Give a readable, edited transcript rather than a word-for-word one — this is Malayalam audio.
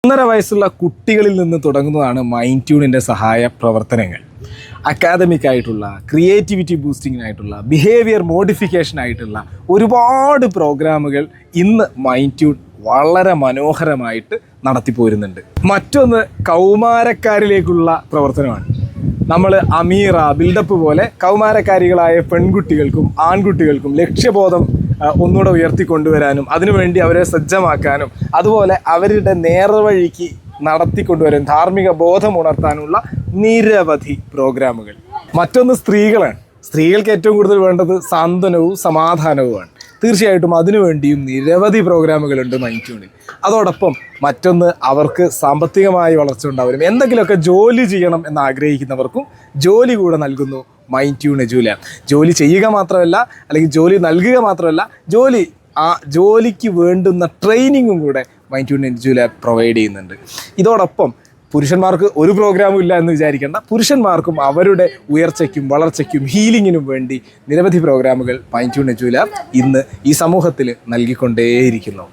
1.5 വയസ്സുള്ള കുട്ടികളിൽ നിന്ന് തുടങ്ങുന്നതാണ് മൈൻഡ് ട്യൂണിൻ്റെ സഹായ പ്രവർത്തനങ്ങൾ. അക്കാദമിക് ആയിട്ടുള്ള, ക്രിയേറ്റിവിറ്റി ബൂസ്റ്റിങ്ങിനായിട്ടുള്ള, ബിഹേവിയർ മോഡിഫിക്കേഷനായിട്ടുള്ള ഒരുപാട് പ്രോഗ്രാമുകൾ ഇന്ന് മൈൻഡ് ട്യൂൺ വളരെ മനോഹരമായിട്ട് നടത്തിപ്പോരുന്നുണ്ട്. മറ്റൊന്ന് കൗമാരക്കാരിലേക്കുള്ള പ്രവർത്തനമാണ്. നമ്മൾ അമീറ, ബിൽഡപ്പ് പോലെ കൗമാരക്കാരികളായ പെൺകുട്ടികൾക്കും ആൺകുട്ടികൾക്കും ലക്ഷ്യബോധം ഒന്നുകൂടെ ഉയർത്തിക്കൊണ്ടുവരാനും അതിനുവേണ്ടി അവരെ സജ്ജമാക്കാനും അതുപോലെ അവരുടെ നേർവഴിക്ക് നടത്തിക്കൊണ്ടുവരാൻ ധാർമ്മിക ബോധം ഉണർത്താനുള്ള നിരവധി പ്രോഗ്രാമുകൾ. മറ്റൊന്ന് സ്ത്രീകളാണ്. സ്ത്രീകൾക്ക് ഏറ്റവും കൂടുതൽ വേണ്ടത് സാന്ത്വനവും സമാധാനവുമാണ്. തീർച്ചയായിട്ടും അതിനുവേണ്ടിയും നിരവധി പ്രോഗ്രാമുകളുണ്ട് മൈൻഡ് ട്യൂണിൽ. അതോടൊപ്പം മറ്റൊന്ന് അവർക്ക് സാമ്പത്തികമായി വളർച്ച ഉണ്ടാവരും, എന്തെങ്കിലുമൊക്കെ ജോലി ചെയ്യണം എന്ന് ആഗ്രഹിക്കുന്നവർക്കും ജോലി കൂടെ നൽകുന്നു മൈൻഡ് ട്യൂൺ എജുല. ജോലി ചെയ്യുക മാത്രമല്ല, അല്ലെങ്കിൽ ജോലി നൽകുക മാത്രമല്ല, ജോലിക്ക് വേണ്ടുന്ന ട്രെയിനിങ്ങും കൂടെ മൈൻഡ് ട്യൂൺ എജുല പ്രൊവൈഡ് ചെയ്യുന്നുണ്ട്. ഇതോടൊപ്പം പുരുഷന്മാർക്ക് ഒരു പ്രോഗ്രാമും ഇല്ല എന്ന് വിചാരിക്കേണ്ട. പുരുഷന്മാർക്കും അവരുടെ ഉയർച്ചയ്ക്കും വളർച്ചയ്ക്കും ഹീലിങ്ങിനും വേണ്ടി നിരവധി പ്രോഗ്രാമുകൾ മൈൻഡ് ട്യൂൺ എജുല ഇന്ന് ഈ സമൂഹത്തിൽ നൽകിക്കൊണ്ടേയിരിക്കുന്നു.